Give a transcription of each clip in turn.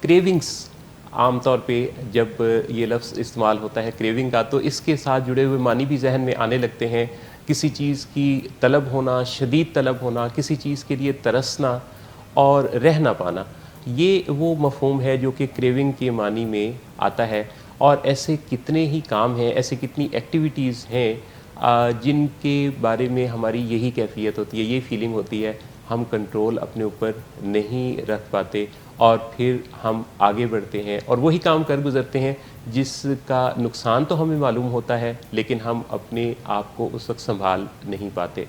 Cravings عام طور پہ جب یہ لفظ استعمال ہوتا ہے کریونگ کا تو اس کے ساتھ جڑے ہوئے معنی بھی ذہن میں آنے لگتے ہیں. کسی چیز کی طلب ہونا, شدید طلب ہونا, کسی چیز کے لیے ترسنا اور رہ نہ پانا, یہ وہ مفہوم ہے جو کہ کریونگ کے معنی میں آتا ہے. اور ایسے کتنے ہی کام ہیں, ایسے کتنی ایکٹیویٹیز ہیں جن کے بارے میں ہماری یہی کیفیت ہوتی ہے, یہ فیلنگ ہوتی ہے, ہم کنٹرول اپنے اوپر نہیں رکھ پاتے اور پھر ہم آگے بڑھتے ہیں اور وہی کام کر گزرتے ہیں جس کا نقصان تو ہمیں معلوم ہوتا ہے لیکن ہم اپنے آپ کو اس وقت سنبھال نہیں پاتے.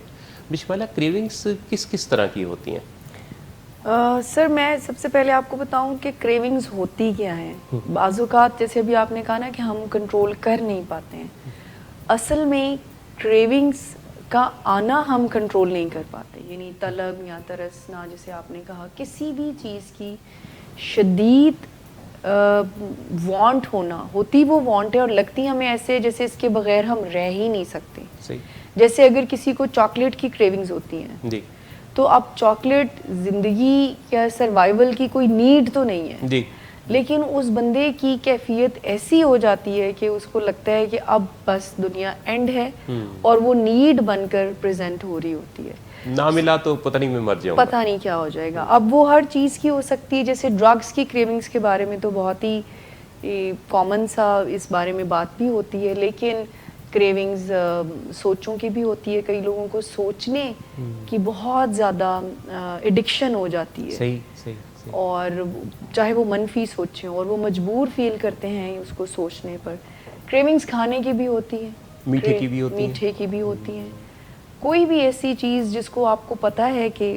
بسملہ, کریونگس کس کس طرح کی ہوتی ہیں؟ سر میں سب سے پہلے آپ کو بتاؤں کہ کریونگز ہوتی کیا ہیں. بعض اوقات جیسے ابھی آپ نے کہا نا کہ ہم کنٹرول کر نہیں پاتے ہیں, اصل میں کریونگز کا آنا ہم کنٹرول نہیں کر پاتے. یعنی طلب یا ترسنا, جیسے آپ نے کہا, کسی بھی چیز کی شدید وانٹ ہونا, ہوتی وہ وانٹ ہے اور لگتی ہمیں ایسے جیسے اس کے بغیر ہم رہ ہی نہیں سکتے. صحیح. جیسے اگر کسی کو چاکلیٹ کی کریونگز ہوتی ہیں جی, تو اب چاکلیٹ زندگی یا سروائیول کی کوئی نیڈ تو نہیں ہے جی, لیکن اس بندے کی کیفیت ایسی ہو جاتی ہے کہ اس کو لگتا ہے کہ اب بس دنیا اینڈ ہے اور وہ نیڈ بن کر پریزنٹ ہو رہی ہوتی ہے. نہ ملا تو پتہ نہیں میں مر جاؤں, پتہ نہیں کیا ہو جائے گا. اب وہ ہر چیز کی ہو سکتی ہے. جیسے ڈرگس کی کریونگز کے بارے میں تو بہت ہی کامن سا اس بارے میں بات بھی ہوتی ہے, لیکن کریونگز سوچوں کی بھی ہوتی ہے. کئی لوگوں کو سوچنے کی بہت زیادہ ایڈکشن ہو جاتی ہے. صحیح صحیح. اور چاہے وہ منفی سوچیں اور وہ مجبور فیل کرتے ہیں اس کو سوچنے پر. کریونگز کھانے کی بھی ہوتی ہے, میٹھے کی بھی ہوتی ہیں, میٹھے کی بھی ہوتی ہیں. کوئی بھی ایسی چیز جس کو آپ کو پتہ ہے کہ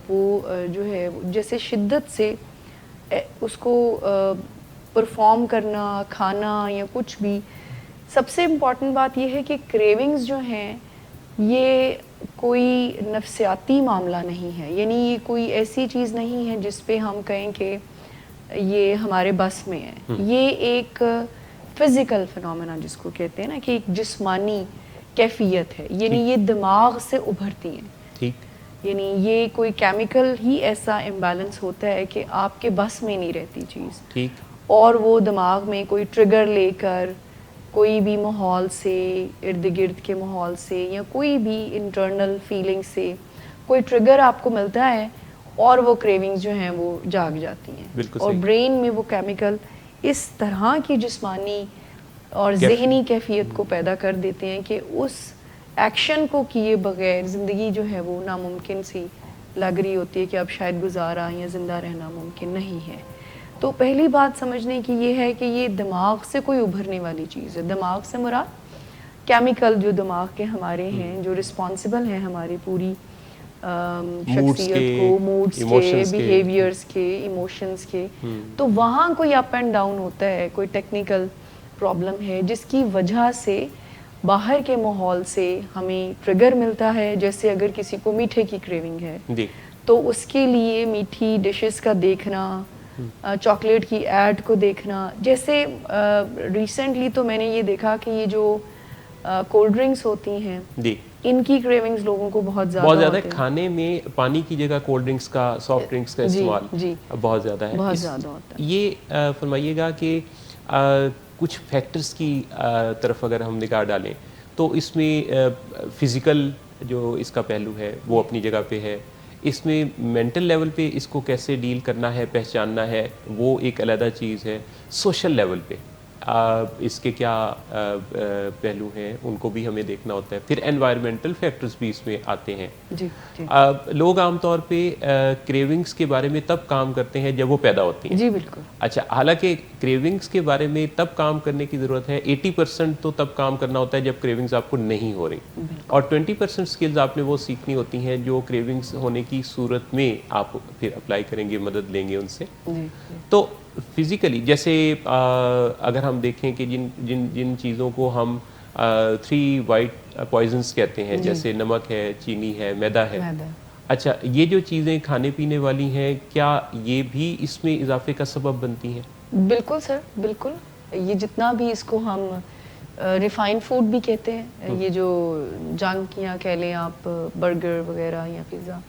وہ جو ہے جیسے شدت سے اس کو پرفارم کرنا, کھانا یا کچھ بھی. سب سے امپورٹنٹ بات یہ ہے کہ کریونگز جو ہیں یہ کوئی نفسیاتی معاملہ نہیں ہے. یعنی یہ کوئی ایسی چیز نہیں ہے جس پہ ہم کہیں کہ یہ ہمارے بس میں ہے. یہ ایک فزیکل فنومینا جس کو کہتے ہیں نا, کہ ایک جسمانی کیفیت ہے. یعنی یہ دماغ سے ابھرتی ہیں. ٹھیک. یعنی یہ کوئی کیمیکل ہی ایسا امبیلنس ہوتا ہے کہ آپ کے بس میں نہیں رہتی چیز. ٹھیک. اور وہ دماغ میں کوئی ٹریگر لے کر کوئی بھی ماحول سے, ارد گرد کے ماحول سے یا کوئی بھی انٹرنل فیلنگ سے کوئی ٹریگر آپ کو ملتا ہے اور وہ کریونگز جو ہیں وہ جاگ جاتی ہیں. اور برین میں وہ کیمیکل اس طرح کی جسمانی اور ذہنی کیفیت کو پیدا کر دیتے ہیں کہ اس ایکشن کو کیے بغیر زندگی جو ہے وہ ناممکن سی لگ رہی ہوتی ہے کہ اب شاید گزارا یا زندہ رہنا ممکن نہیں ہے. تو پہلی بات سمجھنے کی یہ ہے کہ یہ دماغ سے کوئی ابھرنے والی چیز ہے. دماغ سے مراد کیمیکل جو دماغ کے ہمارے ہیں جو رسپانسبل ہیں ہماری پوری شخصیت کو, موڈز کے, بیہیویئرز کے, ایموشنز کے. تو وہاں کوئی اپ اینڈ ڈاؤن ہوتا ہے, کوئی ٹیکنیکل پرابلم ہے جس کی وجہ سے باہر کے ماحول سے ہمیں ٹریگر ملتا ہے. جیسے اگر کسی کو میٹھے کی کریونگ ہے تو اس کے لیے میٹھی ڈشز کا دیکھنا, چاکلیٹ کی ایڈ کو دیکھنا. جیسے ریسنٹلی تو میں نے یہ دیکھا کہ یہ جو کولڈ ڈرنکس ہوتی ہیں ان کی کریونگز لوگوں کو بہت زیادہ ہے. کھانے میں پانی کی جگہ کولڈ ڈرنکس کا, سافٹ ڈرنکس کا استعمال بہت زیادہ ہے. بہت زیادہ ہوتا ہے. یہ فرمائیے گا کہ کچھ فیکٹرز کی طرف اگر ہم نگاہ ڈالیں تو اس میں فزیکل جو اس کا پہلو ہے وہ اپنی جگہ پہ ہے. اس میں مینٹل لیول پہ اس کو کیسے ڈیل کرنا ہے, پہچاننا ہے, وہ ایک علیحدہ چیز ہے. سوشل لیول پہ اس کے کیا پہلو ہیں ان کو بھی ہمیں دیکھنا ہوتا ہے. پھر انوائرمنٹل فیکٹرز بھی اس میں آتے ہیں. لوگ عام طور پہ کریونگز کے بارے میں تب کام کرتے ہیں جب وہ پیدا ہوتی ہیں. جی بالکل. اچھا, حالانکہ کریونگز کے بارے میں تب کام کرنے کی ضرورت ہے, 80% تو تب کام کرنا ہوتا ہے جب کریونگز آپ کو نہیں ہو رہی, اور 20% اسکلز آپ نے وہ سیکھنی ہوتی ہیں جو کریونگز ہونے کی صورت میں آپ پھر اپلائی کریں گے, مدد لیں گے ان سے. تو فزیکلی جیسے اگر ہم دیکھیں کہ جن چیزوں کو ہم 3 وائٹ پوائزنس کہتے ہیں, جیسے نمک ہے, چینی ہے, میدا ہے. اچھا, یہ جو چیزیں کھانے پینے والی ہیں کیا یہ بھی اس میں اضافے کا سبب بنتی ہیں؟ بالکل سر, بالکل. یہ جتنا بھی اس کو ہم ریفائنڈ فوڈ بھی کہتے ہیں, یہ جو جنک یا کہہ لیں آپ برگر وغیرہ یا پیزا,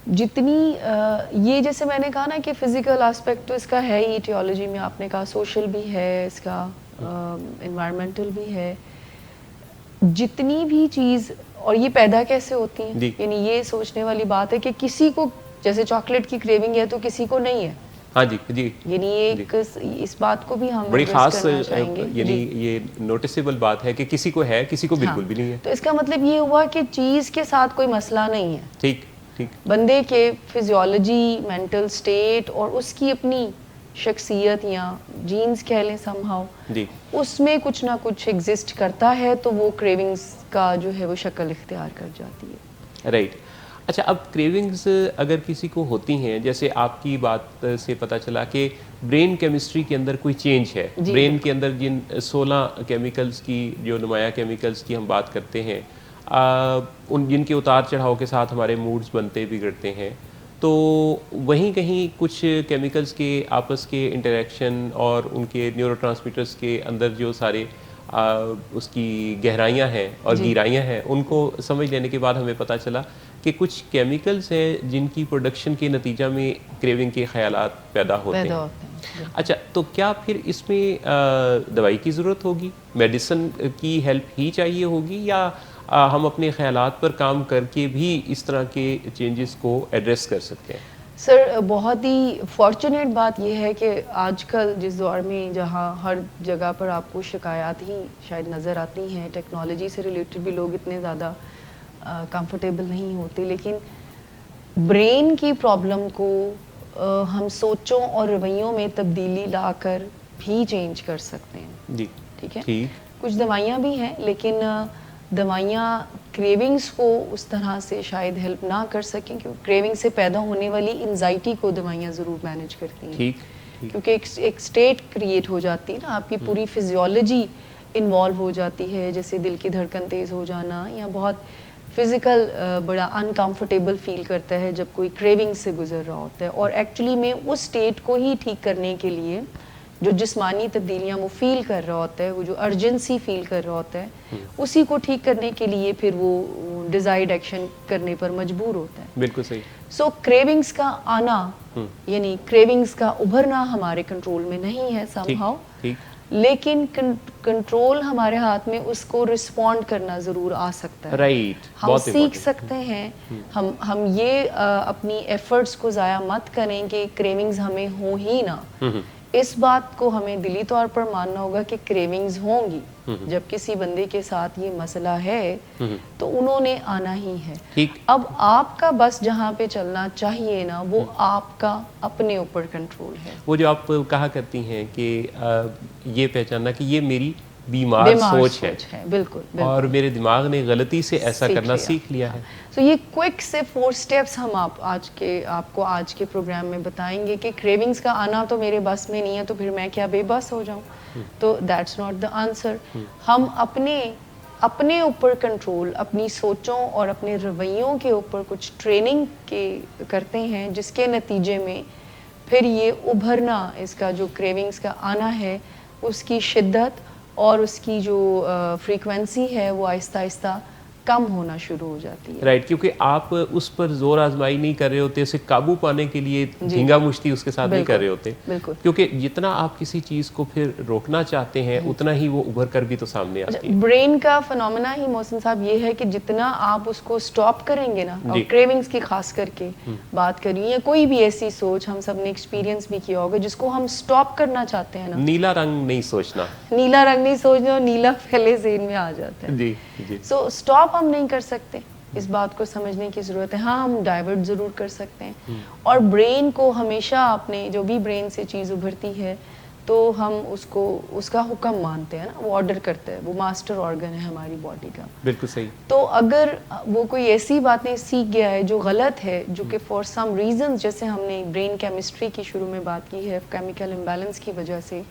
جتنی یہ جیسے میں نے کہا نا کہ فزیکل اسپیکٹ تو اس کا ہے ہی ایٹیولوجی میں، آپ نے کہا سوشل بھی ہے اس کا، انوائرمنٹل بھی ہے. جتنی بھی چیز، اور یہ پیدا کیسے ہوتی ہیں، یعنی یہ سوچنے والی بات ہے کہ کسی کو جیسے چاکلیٹ کی کریونگ ہے تو کسی کو نہیں ہے. ہاں جی جی، یعنی ایک اس بات کو بھی ہم بڑی خاص کرنا چاہیں گے، یعنی یہ نوٹسیبل بات ہے کہ کسی کو ہے، کسی کو بالکل بھی نہیں ہے. تو اس کا مطلب یہ ہوا کہ چیز کے ساتھ کوئی مسئلہ نہیں ہے. ٹھیک ٹھیک. بندے کے فزیولوجی، مینٹل سٹیٹ اور اس کی اپنی شخصیت یا جینز کہہ لیں سم ہاؤ، اس میں کچھ نہ کچھ ایگزسٹ کرتا ہے تو وہ کریونگز کا جو ہے وہ شکل اختیار کر جاتی ہے. رائٹ. اچھا، اب کریونگز اگر کسی کو ہوتی ہیں، جیسے آپ کی بات سے پتہ چلا کہ برین کیمسٹری کے اندر کوئی چینج ہے، برین کے اندر جن 16 کیمیکلز کی، جو نمایاں کیمیکلز کی ہم بات کرتے ہیں، جن کے اتار چڑھاؤ کے ساتھ ہمارے موڈز بنتے بگڑتے ہیں، تو وہیں کہیں کچھ کیمیکلز کے آپس کے انٹریکشن اور ان کے نیورو ٹرانسمیٹرز کے اندر جو سارے اس کی گہرائیاں ہیں اور گہرائیاں ہیں، ان کو سمجھ لینے کے بعد ہمیں پتہ چلا کہ کچھ کیمیکلز ہیں جن کی پروڈکشن کے نتیجہ میں کریونگ کے خیالات پیدا ہوتے ہیں. اچھا، تو کیا پھر اس میں دوائی کی ضرورت ہوگی، میڈیسن کی ہیلپ ہی چاہیے ہوگی، یا ہم اپنے خیالات پر کام کر کے بھی اس طرح کے چینجز کو ایڈریس کر سکتے ہیں؟ سر، بہت ہی فارچونیٹ بات یہ ہے کہ آج کل جس دور میں جہاں ہر جگہ پر آپ کو شکایات ہی شاید نظر آتی ہیں، ٹیکنالوجی سے ریلیٹڈ بھی لوگ اتنے زیادہ کمفرٹیبل نہیں ہوتے، لیکن برین کی پرابلم کو ہم سوچوں اور رویوں میں تبدیلی لا کر بھی چینج کر سکتے ہیں. جی ٹھیک ہے. کچھ دوائیاں بھی ہیں، لیکن دوائیاں کریونگز کو اس طرح سے شاید ہیلپ نہ کر سکیں، کیونکہ کریونگ سے پیدا ہونے والی انزائٹی کو دوائیاں ضرور مینیج کرتی ہیں. کیونکہ ایک سٹیٹ کریٹ ہو جاتی ہے نا، آپ کی پوری فزیولوجی انوالو ہو جاتی ہے، جیسے دل کی دھڑکن تیز ہو جانا، یا بہت فزیکل بڑا انکمفرٹیبل فیل کرتا ہے جب کوئی کریونگ سے گزر رہا ہوتا ہے. اور ایکچولی میں اس سٹیٹ کو ہی ٹھیک کرنے کے لیے جو جسمانی تبدیلیاں وہ فیل کر رہا ہوتا ہے، وہ جو ارجنسی فیل کر رہا ہوتا ہے، اسی کو ٹھیک کرنے کے لیے پھر وہ ڈیزائرڈ ایکشن کرنے پر مجبور ہوتا ہے. بالکل صحیح. سو کریونگز کا آنا، یعنی کریونگز کا ابھرنا ہمارے کنٹرول میں نہیں ہے سم ہاؤ، لیکن کنٹرول ہمارے ہاتھ میں اس کو رسپونڈ کرنا ضرور آ سکتا ہے. ہم سیکھ سکتے ہیں. ہم یہ اپنی ایفرٹس کو ضائع مت کریں کہ کریونگز ہمیں ہوں ہی نہ. اس بات کو ہمیں دلی طور پر ماننا ہوگا کہ کریونگز ہوں گی. جب کسی بندے کے ساتھ یہ مسئلہ ہے تو انہوں نے آنا ہی ہے. اب آپ کا بس جہاں پہ چلنا چاہیے نا، وہ آپ کا اپنے اوپر کنٹرول ہے. وہ جو آپ کہا کرتی ہیں کہ یہ پہچاننا کہ یہ میری بیمار سوچ ہے، بالکل، اور میرے دماغ نے غلطی سے ایسا کرنا سیکھ لیا ہے. تو یہ کوئک سے 4 سٹیپس ہم آپ کو آج کے پروگرام میں بتائیں گے کہ کریونگز کا آنا تو میرے بس میں نہیں ہے، تو پھر میں کیا بے بس ہو جاؤں؟ تو دیٹس ناٹ دا آنسر. ہم اپنے اوپر کنٹرول، اپنی سوچوں اور اپنے رویوں کے اوپر کچھ ٹریننگ کرتے ہیں، جس کے نتیجے میں پھر یہ ابھرنا، اس کا جو کریونگز کا آنا ہے، اس کی شدت اور اس کی جو فریکوینسی ہے وہ آہستہ آہستہ کم ہونا شروع ہو جاتی ہے. رائٹ. کیونکہ آپ اس پر زور آزمائی نہیں کر رہے ہوتے، اسے قابو پانے کے لیے دھینگا مشتی اس کے ساتھ نہیں کر رہے ہوتے. کیونکہ جتنا آپ کسی چیز کو پھر روکنا چاہتے ہیں، اتنا ہی وہ ابھر کر بھی تو سامنے آتی ہے. برین کا فنومینا ہی محسن صاحب یہ ہے کہ جتنا آپ اس کو سٹاپ کریں گے نا، اور کریونگز کی خاص کر کے بات کریے، یا کوئی بھی ایسی سوچ ہم سب نے ایکسپیرینس بھی کیا ہوگا جس کو ہم سٹاپ کرنا چاہتے ہیں نا، نیلا رنگ نہیں سوچنا، اور نیلا پہلے ذہن میں آ جاتا ہے. سو سٹاپ ہم نہیں کر سکتے، اس بات کو سمجھنے کی ضرورت ہے. ہاں، ہم ڈائیورٹ ضرور کر سکتے ہیں. اور برین کو ہمیشہ اپنے جو بھی برین سے چیز ابھرتی ہے تو ہم اس کا حکم مانتے ہیں نا، وہ آرڈر کرتا ہے، وہ ماسٹر آرگن ہے ہماری باڈی کا. بالکل صحیح. تو اگر وہ کوئی ایسی باتیں سیکھ گیا ہے جو غلط ہے، جو کہ فار سم ریزنز، جیسے ہم نے برین کیمسٹری کی شروع میں بات کی ہے، کیمیکل امبیلنس کی وجہ سے،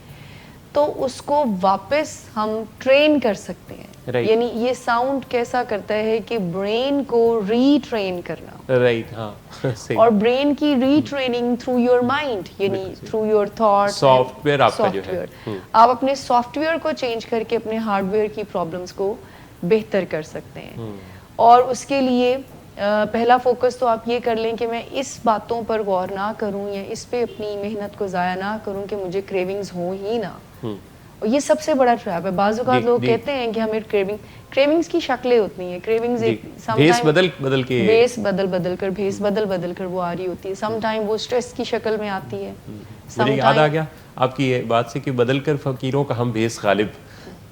تو اس کو واپس ہم ٹرین کر سکتے ہیں. یعنی یہ ساؤنڈ کیسا کرتا ہے کہ برین کو ری ٹرین کرنا. اور برین کی ری ٹریننگ تھرو یور مائنڈ، یعنی through your thought. Soft where آپ کا جو ہے، آپ اپنے سافٹ ویئر کو چینج کر کے اپنے ہارڈ ویئر کی پرابلمس کو بہتر کر سکتے ہیں. اور اس کے لیے پہلا فوکس تو آپ یہ کر لیں کہ میں اس باتوں پر غور نہ کروں یا اس پہ اپنی محنت کو ضائع نہ کروں کہ مجھے کریونگز ہوں ہی نہ. اور یہ سب سے بڑا ٹریپ ہے. بعض اوقات لوگ کہتے ہیں کہ ہمیں کریونگز کی شکلیں ہوتی ہیں. کریونگز بھیس بدل بدل کے بھیس بدل کر وہ آ رہی ہوتی ہے. سم ٹائم وہ اسٹریس کی شکل میں آتی ہے. مجھے یاد آ گیا آپ کی بات سے کہ بدل کر فقیروں کا ہم بھیس غالب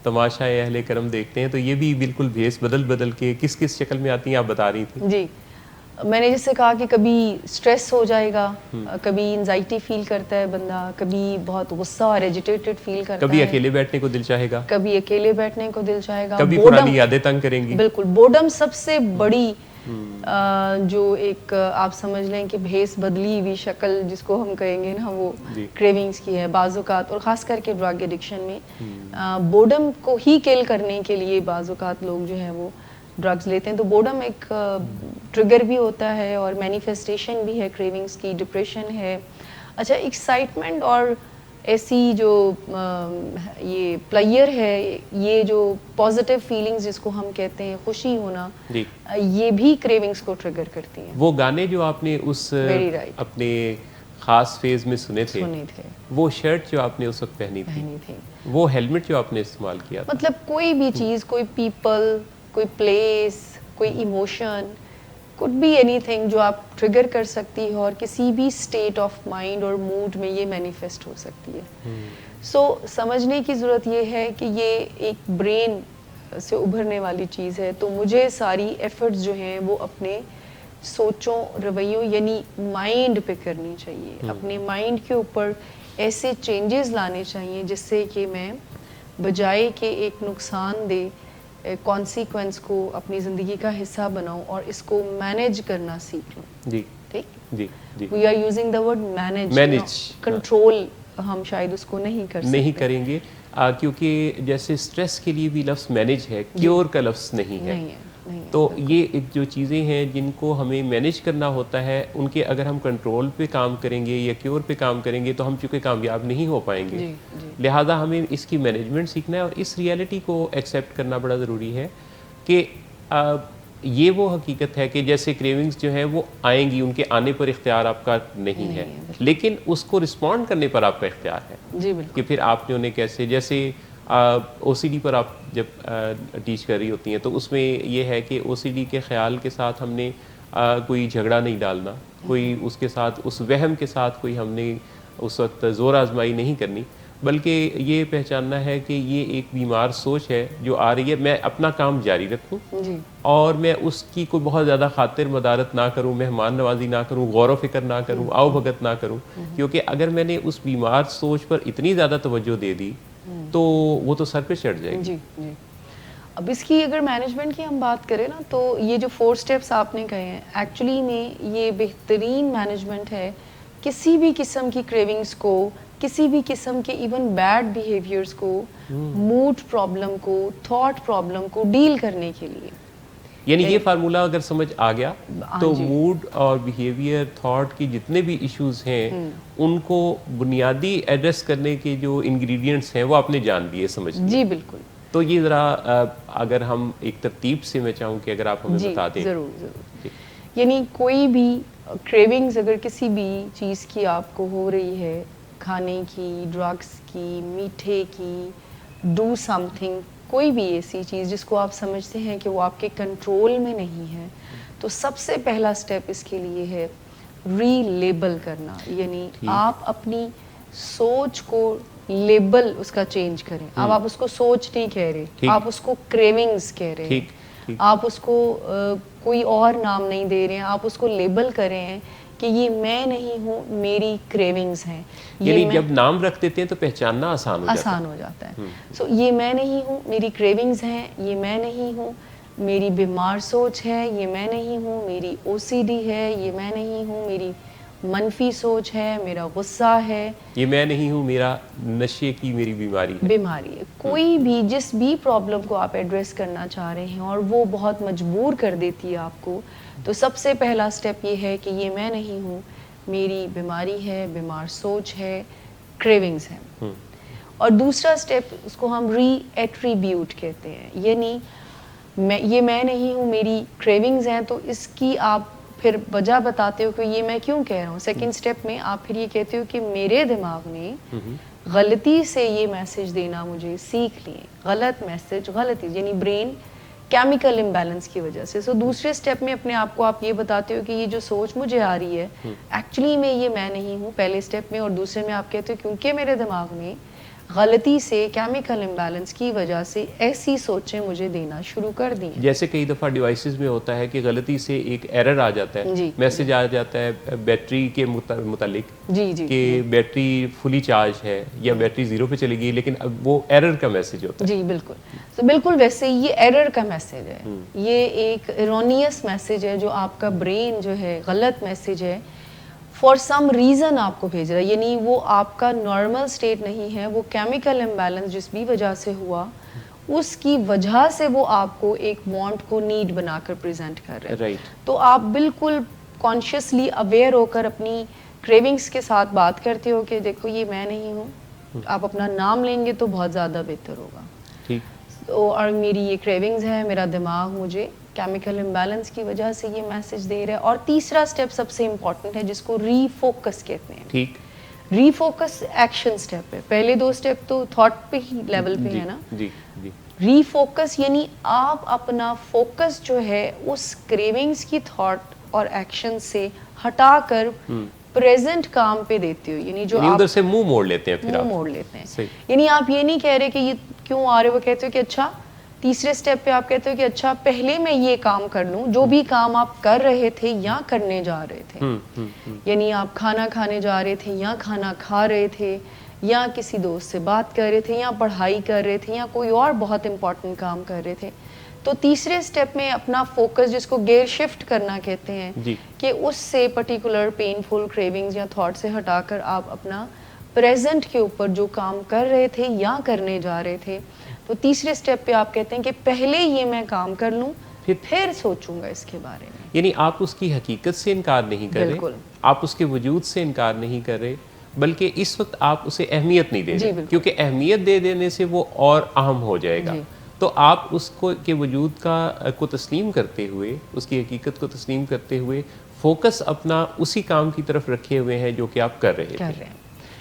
تماشا اہل کرم دیکھتے ہیں, تو یہ بھی بالکل بھیس بدل کے کس شکل میں آتی ہیں آپ بتا رہی تھیں. جی, میں نے جس سے کہا کہ کبھی اسٹریس ہو جائے گا, کبھی انزائٹی فیل کرتا ہے بندہ, کبھی بہت غصہ اور ایجیٹیٹڈ فیل کرتا ہے, کبھی اکیلے بیٹھنے کو دل چاہے گا, کبھی اکیلے بیٹھنے کو دل چاہے گا, کبھی پرانی یادیں تنگ کریں گی. بالکل, بورڈم سب سے بڑی جو ایک آپ سمجھ لیں کہ بھیس بدلی ہوئی شکل جس کو ہم کہیں گے نا, وہ کریونگز کی ہے بعض اوقات. اور خاص کر کے ڈرگ ایڈکشن میں بورڈم کو ہی کل کرنے کے لیے بعض اوقات لوگ جو ہے وہ ڈرگز لیتے ہیں. تو بورڈم ایک ٹریگر بھی ہوتا ہے اور مینیفیسٹیشن بھی ہے کریونگز کی. ڈپریشن ہے. اچھا, ایکسائٹمنٹ اور ایسی جو یہ پلیئر ہے, یہ جو پازیٹیو فیلنگز جس کو ہم کہتے ہیں, خوشی ہونا, یہ بھی کریونگز کو ٹریگر کرتی ہیں. وہ گانے جو آپ نے اس اپنے خاص فیز میں سنے تھے, وہ شرٹ جو آپ نے اس وقت پہنی تھی, وہ ہیلمٹ جو آپ نے استعمال کیا تھا, مطلب کوئی بھی چیز, کوئی پیپل, کوئی پلیس, کوئی ایموشن, could be anything جو آپ ٹریگر کر سکتی ہے اور کسی بھی اسٹیٹ آف مائنڈ اور موڈ میں یہ مینیفیسٹ ہو سکتی ہے. سو سمجھنے کی ضرورت یہ ہے کہ یہ ایک برین سے ابھرنے والی چیز ہے. تو مجھے ساری ایفرٹس جو ہیں وہ اپنے سوچوں, رویوں یعنی مائنڈ پہ کرنی چاہیے. اپنے مائنڈ کے اوپر ایسے چینجز لانے چاہیے جس سے کہ میں بجائے کہ ایک نقصان دہ کانسیکوینس کو اپنی زندگی کا حصہ بناؤں اور اس کو مینیج کرنا سیکھ لوں. جی ٹھیک, جی جی, we are using the word manage. Control ہم شاید اس کو نہیں کریں گے, کیونکہ جیسے اسٹریس کے لیے بھی لفظ مینیج ہے, کیور کا لفظ نہیں ہے. تو یہ ایک جو چیزیں ہیں جن کو ہمیں مینیج کرنا ہوتا ہے, ان کے اگر ہم کنٹرول پہ کام کریں گے یا کیور پہ کام کریں گے تو ہم چونکہ کامیاب نہیں ہو پائیں گے. لہٰذا ہمیں اس کی مینجمنٹ سیکھنا ہے اور اس ریئلٹی کو ایکسیپٹ کرنا بڑا ضروری ہے کہ یہ وہ حقیقت ہے کہ جیسے کریونگز جو ہیں وہ آئیں گی, ان کے آنے پر اختیار آپ کا نہیں ہے, لیکن اس کو رسپونڈ کرنے پر آپ کا اختیار ہے کہ پھر آپ نے انہیں کیسے. جیسے او سی ڈی پر آپ جب ٹیچ کر رہی ہوتی ہیں تو اس میں یہ ہے کہ او سی ڈی کے خیال کے ساتھ ہم نے کوئی جھگڑا نہیں ڈالنا, کوئی اس کے ساتھ اس وہم کے ساتھ کوئی ہم نے اس وقت زور آزمائی نہیں کرنی, بلکہ یہ پہچاننا ہے کہ یہ ایک بیمار سوچ ہے جو آ رہی ہے. میں اپنا کام جاری رکھوں اور میں اس کی کوئی بہت زیادہ خاطر مدارت نہ کروں, مہمان نوازی نہ کروں, غور و فکر نہ کروں, آؤ بھگت نہ کروں, کیونکہ اگر میں نے اس بیمار سوچ پر اتنی زیادہ توجہ دے دی تو وہ تو سر پہ چڑھ جائے گی. اب اس کی اگر مینجمنٹ کی ہم بات کریں نا, تو یہ جو 4 اسٹیپس آپ نے کہے ہیں ایکچولی میں یہ بہترین مینجمنٹ ہے کسی بھی قسم کی کریونگز کو, کسی بھی قسم کے ایون بیڈ بیہیویئرز کو, موڈ پرابلم کو, تھاٹ پرابلم کو ڈیل کرنے کے لیے. یعنی یہ فارمولہ اگر سمجھ آ گیا تو موڈ اور بیہیویئر, تھاٹ کی جتنے بھی ایشوز ہیں ان کو بنیادی ایڈریس کرنے کے جو انگریڈینٹس ہیں وہ آپ نے جان لیے, سمجھ لیے. جی بالکل. تو یہ ذرا اگر ہم ایک ترتیب سے میں چاہوں کہ اگر آپ ہمیں بتا دیں. ضرور. یعنی کوئی بھی کریونگز اگر کسی بھی چیز کی آپ کو ہو رہی ہے, کھانے کی, ڈرگس کی, میٹھے کی, ڈو سم تھنگ, کوئی بھی ایسی چیز جس کو آپ سمجھتے ہیں کہ وہ آپ کے کنٹرول میں نہیں ہے, تو سب سے پہلا سٹیپ اس کے لیے ہے ری لیبل کرنا. یعنی آپ اپنی سوچ کو لیبل اس کا چینج کریں. اب آپ اس کو سوچ نہیں کہہ رہے, آپ اس کو کریونگز کہہ رہے ہیں, آپ اس کو کوئی اور نام نہیں دے رہے ہیں, آپ اس کو لیبل کر رہے ہیں کہ یہ میں نہیں ہوں, میری کریونگز ہیں. یعنی جب نام رکھ دیتے ہیں تو پہچاننا آسان ہو جاتا ہے. سو یہ میں نہیں ہوں, میری کریونگز ہیں, یہ میں نہیں ہوں, میری بیمار سوچ ہے, یہ میں نہیں ہوں, میری او سی ڈی ہے, یہ میں نہیں ہوں, میری منفی سوچ ہے, میرا غصہ ہے, یہ میں نہیں ہوں, میرا نشے کی میری بیماری ہے. کوئی بھی جس بھی پرابلم کو آپ ایڈریس کرنا چاہ رہے ہیں اور وہ بہت مجبور کر دیتی ہے آپ کو, تو سب سے پہلا سٹیپ یہ ہے کہ یہ میں نہیں ہوں, میری بیماری ہے, بیمار سوچ ہے, کریونگز ہیں. اور دوسرا سٹیپ اس کو ہم ری ایٹریبیوٹ کہتے ہیں. یعنی میں نہیں ہوں, میری کریونگز ہیں, تو اس کی آپ پھر وجہ بتاتے ہو کہ یہ میں کیوں کہہ رہا ہوں. سیکنڈ اسٹیپ میں آپ پھر یہ کہتے ہو کہ میرے دماغ نے غلطی سے یہ میسج دینا مجھے سیکھ لیے, غلط میسج, غلطی, یعنی برین کیمیکل امبیلنس کی وجہ سے. دوسرے اسٹیپ میں اپنے آپ کو آپ یہ بتاتے ہو کہ یہ جو سوچ مجھے آ رہی ہے ایکچولی میں یہ میں نہیں ہوں, پہلے اسٹیپ میں. اور دوسرے میں آپ کہتے ہو کیونکہ میرے دماغ میں غلطی سے کیمیکل امبیلنس کی وجہ سے ایسی سوچیں مجھے دینا شروع کر دی ہیں. جیسے کئی دفعہ ڈیوائسز میں ہوتا ہے کہ غلطی سے ایک ایرر آ جاتا ہے, میسج آ جاتا ہے بیٹری کے متعلق کہ بیٹری فلی چارج ہے یا بیٹری 0 پہ چلے گی, لیکن اب وہ ایرر کا میسج ہوتا ہے. جی بالکل, تو بالکل ویسے یہ ایرر کا میسج ہے, یہ ایک ایرونیس میسج ہے جو آپ کا برین جو ہے غلط میسج ہے, فار سم ریزن آپ کو بھیج رہا ہے. یعنی وہ آپ کا نارمل اسٹیٹ نہیں ہے, وہ کیمیکل امبیلنس جس بھی وجہ سے ہوا اس کی وجہ سے وہ آپ کو ایک وانٹ کو نیڈ بنا کر پریزنٹ کر رہے ہیں. تو آپ بالکل کانشیسلی اویئر ہو کر اپنی کریونگز کے ساتھ بات کرتے ہو کہ دیکھو یہ میں نہیں ہوں, آپ اپنا نام لیں گے تو بہت زیادہ بہتر ہوگا. اور میری یہ کریونگز ہے, میرا دماغ مجھے کیمیکل امبیلنس کی وجہ سے یہ میسج دے رہا ہے. اور تیسرا اسٹیپ سب سے امپورٹنٹ ہے جس کو ری فوکس کہتے ہیں. ٹھیک, ری فوکس ایکشن اسٹیپ ہے. پہلے 2 اسٹیپ تو تھاٹ پہ ہی لیول پہ ہے نا. ری فوکس یعنی آپ اپنا فوکس جو ہے اس کریونگز کی تھاٹ اور ایکشن سے ہٹا کر پریزنٹ کام پہ دیتے ہو. یعنی جو آپ ادھر سے منہ موڑ لیتے ہیں, منہ موڑ لیتے ہیں. یعنی آپ یہ نہیں کہہ رہے کہ یہ کیوں آ رہے, وہ کہتے ہو کہ اچھا, تیسرے اسٹیپ پہ آپ کہتے ہو کہ اچھا پہلے میں یہ کام کر لوں جو بھی کام آپ کر رہے تھے یا کرنے جا رہے تھے. یعنی آپ کھانا کھانے جا رہے تھے یا کھانا کھا رہے تھے یا کسی دوست سے بات کر رہے تھے یا پڑھائی کر رہے تھے یا کوئی اور بہت امپورٹنٹ کام کر رہے تھے. تو تیسرے اسٹیپ میں اپنا فوکس جس کو گیئر شفٹ کرنا کہتے ہیں کہ اس سے پرٹیکولر پینفل کریونگز یا تھاٹ سے ہٹا کر آپ اپنا پریزنٹ کے اوپر جو کام کر رہے تھے یا کرنے جا رہے تھے. تو تیسرے اسٹیپ پہ آپ کہتے ہیں کہ پہلے یہ میں کام کر لوں پھر سوچوں گا اس کے بارے میں. یعنی آپ اس کی حقیقت سے انکار نہیں کر رہے, آپ اس کے وجود سے انکار نہیں کر رہے, بلکہ اس وقت آپ اسے اہمیت نہیں دے رہے, کیونکہ اہمیت دے دینے سے وہ اور اہم ہو جائے گا. تو آپ اس کو کے وجود کو تسلیم کرتے ہوئے, اس کی حقیقت کو تسلیم کرتے ہوئے فوکس اپنا اسی کام کی طرف رکھے ہوئے ہیں جو کہ آپ کر رہے تھے.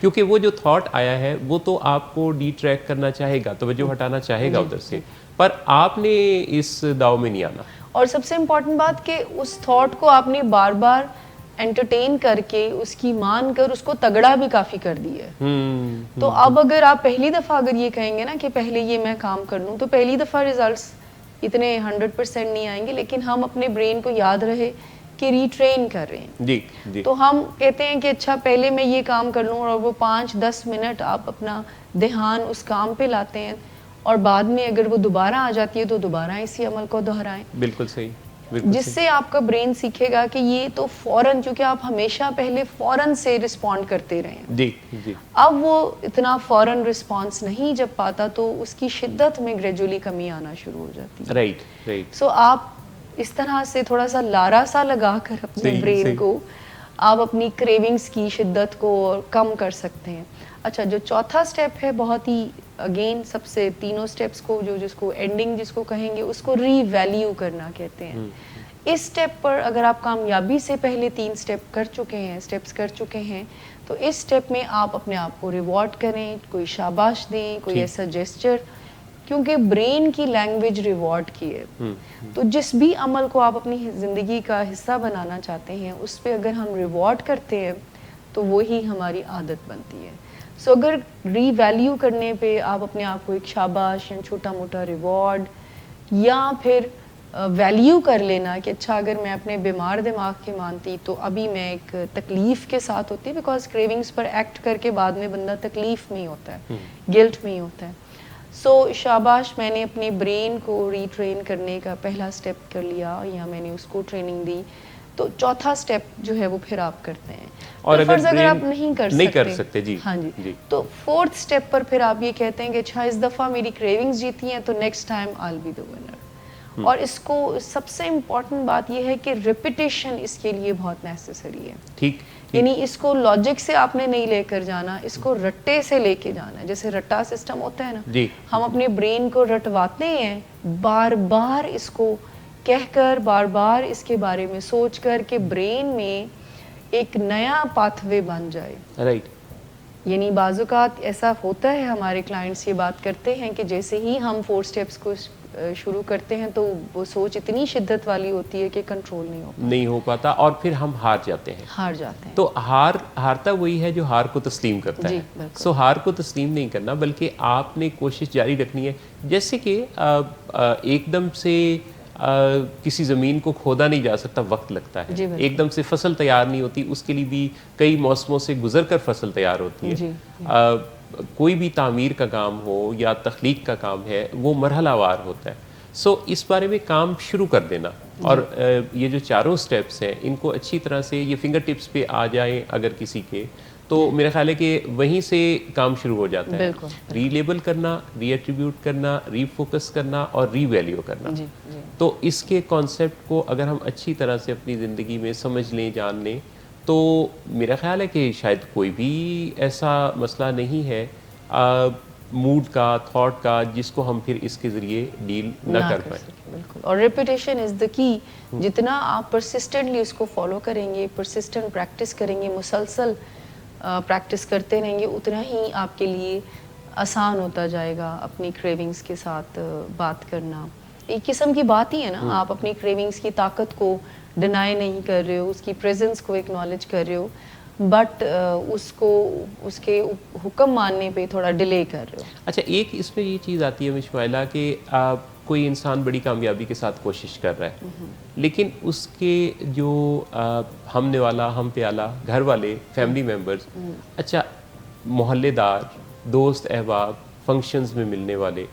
کیونکہ وہ جو تھاٹ آیا ہے وہ تو آپ کو ڈی ٹریک کرنا چاہے گا, توجہ ہٹانا چاہے گا ادھر سے, پر آپ نے اس داؤ میں نہیں آنا. اور سب سے امپورٹنٹ بات کہ اس تھاٹ کو آپ نے بار بار انٹرٹین کر کے اس کی مان کر اس کو تگڑا بھی کافی کر دیا ہے. تو اب اگر آپ پہلی دفعہ اگر یہ کہیں گے نا کہ پہلے یہ میں کام کر لوں, تو پہلی دفعہ ریزلٹس اتنے 100% نہیں آئیں گے, لیکن ہم اپنے برین کو یاد رہے کہ ریٹرین کر رہے ہیں. تو ہم کہتے ہیں کہ اچھا پہلے میں یہ کام کر لوں, اور وہ 5-10 منٹ آپ اپنا دھیان اس کام پہ لاتے ہیں, اور بعد میں اگر وہ دوبارہ آ جاتی ہے تو دوبارہ اسی عمل کو دہرائیں. بالکل صحیح. جس سے آپ کا برین سیکھے گا کہ یہ تو فوراً, کیونکہ آپ ہمیشہ پہلے فوراً سے رسپونڈ کرتے رہے ہیں. اب وہ اتنا فوراً رسپانس نہیں جب پاتا تو اس کی شدت میں گریجولی کمی آنا شروع ہو جاتی ہے. رائٹ. سو آپ اس طرح سے تھوڑا سا لارا سا لگا کر اپنے برین کو آپ اپنی کریونگز کی شدت کو کم کر سکتے ہیں. اچھا, جو چوتھا اسٹیپ ہے بہت ہی اگین سب سے تینوں اسٹیپس کو جس کو اینڈنگ جس کو کہیں گے اس کو ری ویلیو کرنا کہتے ہیں. اس اسٹیپ پر اگر آپ کامیابی سے پہلے 3 اسٹیپس کر چکے ہیں تو اس اسٹیپ میں آپ اپنے آپ کو ریوارڈ کریں, کوئی شاباش دیں, کوئی ایسا جیسچر, کیونکہ برین کی لینگویج ریوارڈ کی ہے. تو جس بھی عمل کو آپ اپنی زندگی کا حصہ بنانا چاہتے ہیں اس پہ اگر ہم ریوارڈ کرتے ہیں تو وہی ہماری عادت بنتی ہے. سو اگر ری ویلیو کرنے پہ آپ اپنے آپ کو ایک شاباش یا چھوٹا موٹا ریوارڈ یا پھر ویلیو کر لینا کہ اچھا اگر میں اپنے بیمار دماغ کے مانتی تو ابھی میں ایک تکلیف کے ساتھ ہوتی, بیکاز کریونگز پر ایکٹ کر کے بعد میں بندہ تکلیف میں ہی ہوتا ہے, گلٹ میں ہی ہوتا ہے. سو شاباش, میں نے اپنے برین کو ری ٹرین کرنے کا پہلا اسٹیپ کر لیا یا میں نے اس کو ٹریننگ دی. تو چوتھا اسٹیپ جو ہے وہ پھر آپ کرتے ہیں. اور اگر آپ نہیں کر سکتے ہاں جی, تو 4تھ اسٹیپ پر پھر آپ یہ کہتے ہیں کہ اچھا اس دفعہ میری کریونگز جیتی ہیں تو next time I will be the winner. اور اس کو سب سے امپورٹنٹ بات یہ ہے کہ ریپیٹیشن اس کے لیے بہت نیسیسری ہے. ٹھیک. یعنی اس کو لاجک سے آپ نے نہیں لے کر جانا, اس کو رٹے سے لے کے جانا ہے. جیسے رٹا سسٹم ہوتا ہے نا, ہم اپنے برین کو رٹواتے ہیں بار بار اس کو کہہ کر، بار بار اس کے بارے میں سوچ کر کہ برین میں ایک نیا پاتھ وے بن جائے. رائٹ. یعنی بعض اوقات ایسا ہوتا ہے، ہمارے کلائنٹس یہ بات کرتے ہیں کہ جیسے ہی ہم 4 اسٹیپس کو شروع کرتے ہیں تو وہ سوچ اتنی شدت والی ہوتی ہے کہ کنٹرول نہیں ہو پاتا اور پھر ہم ہار جاتے ہیں. تو ہارتا وہی ہے جو ہار کو تسلیم کرتا ہے. سو ہار کو تسلیم نہیں کرنا، بلکہ آپ نے کوشش جاری رکھنی ہے. جیسے کہ ایک دم سے کسی زمین کو کھودا نہیں جا سکتا، وقت لگتا ہے. ایک دم سے فصل تیار نہیں ہوتی، اس کے لیے بھی کئی موسموں سے گزر کر فصل تیار ہوتی ہے. کوئی بھی تعمیر کا کام ہو یا تخلیق کا کام ہے، وہ مرحلہ وار ہوتا ہے. سو اس بارے میں کام شروع کر دینا، اور یہ جو چاروں سٹیپس ہیں ان کو اچھی طرح سے یہ فنگر ٹپس پہ آ جائیں اگر کسی کے، تو میرا خیال ہے کہ وہیں سے کام شروع ہو جاتا ہے. ری لیبل کرنا، ری ایٹریبیوٹ کرنا، ری فوکس کرنا اور ری ویلیو کرنا. تو اس کے کانسیپٹ کو اگر ہم اچھی طرح سے اپنی زندگی میں سمجھ لیں، جان لیں، تو میرا خیال ہے کہ شاید کوئی بھی ایسا مسئلہ نہیں ہے موڈ کا، تھاٹ کا، جس کو ہم پھر اس کے ذریعے ڈیل نہ کر پائیں. بالکل. اور ریپیٹیشن از دا کی. جتنا آپ پرسسٹنٹلی اس کو فالو کریں گے، پرسسٹنٹ پریکٹس کریں گے، مسلسل پریکٹس کرتے رہیں گے، اتنا ہی آپ کے لیے آسان ہوتا جائے گا اپنی کریونگز کے ساتھ بات کرنا. ایک قسم کی بات ہی ہے نا، آپ اپنی کریونگز کی طاقت کو ڈینائی نہیں کر رہے ہو، اس کی پریزنس کو ایکنالج کر رہے ہو، بٹ اس کے حکم ماننے پہ تھوڑا ڈیلے کر رہے ہو. اچھا، ایک اس میں یہ چیز آتی ہے مشمائلہ کہ کوئی انسان بڑی کامیابی کے ساتھ کوشش کر رہا ہے، لیکن اس کے جو ہم نوالا، ہم پیالہ، گھر والے، فیملی ممبرز، اچھا محلے دار، دوست احباب، فنکشنز میں ملنے والے،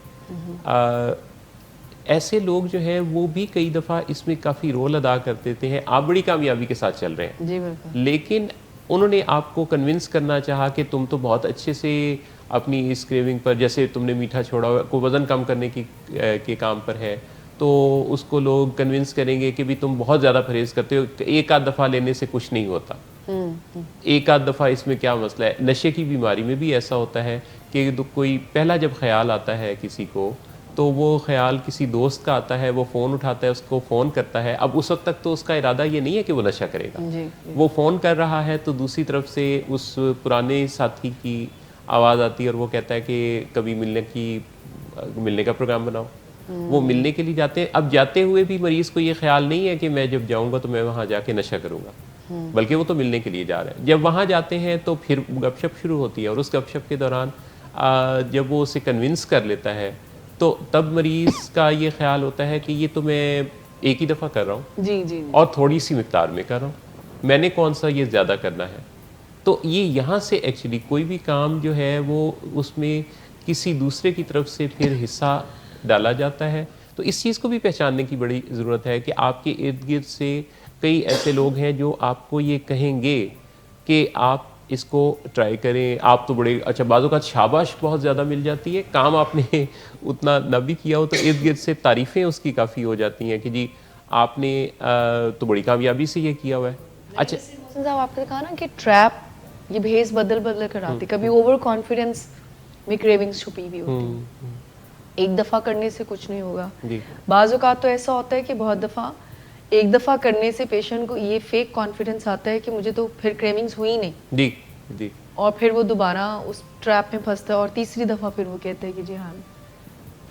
ایسے لوگ جو ہیں وہ بھی کئی دفعہ اس میں کافی رول ادا کر دیتے ہیں. آپ بڑی کامیابی کے ساتھ چل رہے ہیں، جی بالکل، لیکن انہوں نے آپ کو کنونس کرنا چاہا کہ تم تو بہت اچھے سے اپنی اس کریونگ پر، جیسے تم نے میٹھا چھوڑا ہوا، کو وزن کم کرنے کے کام پر ہے، تو اس کو لوگ کنونس کریں گے کہ بھی تم بہت زیادہ پرہیز کرتے ہو، ایک آدھ دفعہ لینے سے کچھ نہیں ہوتا. ایک آدھ دفعہ اس میں کیا مسئلہ ہے. نشے کی بیماری میں بھی ایسا ہوتا ہے کہ کوئی پہلا جب خیال آتا ہے کسی کو، تو وہ خیال کسی دوست کا آتا ہے، وہ فون اٹھاتا ہے، اس کو فون کرتا ہے. اب اس وقت تک تو اس کا ارادہ یہ نہیں ہے کہ وہ نشہ کرے گا. وہ فون کر رہا ہے تو دوسری طرف سے اس پرانے ساتھی کی آواز آتی ہے اور وہ کہتا ہے کہ کبھی ملنے کا پروگرام بناؤ. وہ ملنے کے لیے جاتے ہیں. اب جاتے ہوئے بھی مریض کو یہ خیال نہیں ہے کہ میں جب جاؤں گا تو میں وہاں جا کے نشہ کروں گا، بلکہ وہ تو ملنے کے لیے جا رہے ہیں. جب وہاں جاتے ہیں تو پھر گپ شپ شروع ہوتی ہے، اور اس گپ شپ کے دوران جب وہ اسے کنونس کر لیتا ہے تو تب مریض کا یہ خیال ہوتا ہے کہ یہ تو میں ایک ہی دفعہ کر رہا ہوں، جی اور تھوڑی سی مقدار میں کر رہا ہوں، میں نے کون سا یہ زیادہ کرنا ہے. تو یہ یہاں سے ایکچولی کوئی بھی کام جو ہے وہ اس میں کسی دوسرے کی طرف سے پھر حصہ ڈالا جاتا ہے. تو اس چیز کو بھی پہچاننے کی بڑی ضرورت ہے کہ آپ کے ارد گرد سے کئی ایسے لوگ ہیں جو آپ کو یہ کہیں گے کہ آپ اس کو ٹرائی کریں. آپ تو بڑے اچھا، بعض اوقات شاباش بہت زیادہ مل جاتی ہے، کام آپ نے اتنا نہ بھی کیا ہو تو ارد گرد سے تعریفیں اس کی کافی ہو جاتی ہیں کہ جی آپ نے تو بڑی کامیابی سے یہ کیا ہوا ہے. اچھا محسن صاحب، آپ نے کہا نا کہ ٹریپ یہ بھیس بدل کر آتی، کبھی اوور کانفیڈنس میں کریونگز چھپی ہوئی ہوتی ہیں. ایک دفعہ کرنے سے کچھ نہیں ہوگا. بعض اوقات تو ایسا ہوتا ہے کہ بہت دفعہ ایک دفعہ کرنے سے پیشنٹ کو یہ فیک کانفیڈنس آتا ہے کہ مجھے تو پھر کریونگز ہوئی نہیں، اور پھر وہ دوبارہ اس ٹریپ میں پھنستا ہے، اور تیسری دفعہ پھر وہ کہتا ہے کہ جی ہاں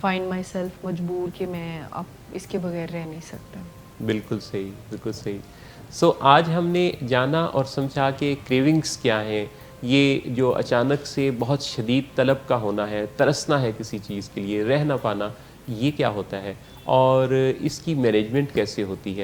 فائنڈ مائی سیلف، مجبور کہ میں اب اس کے بغیر رہ نہیں سکتا. بالکل صحیح، بالکل صحیح. سو آج ہم نے جانا اور سمجھا کہ کریونگز کیا ہیں. یہ جو اچانک سے بہت شدید طلب کا ہونا ہے، ترسنا ہے کسی چیز کے لیے، رہ نہ پانا، یہ کیا ہوتا ہے اور اس کی مینجمنٹ کیسے ہوتی ہے.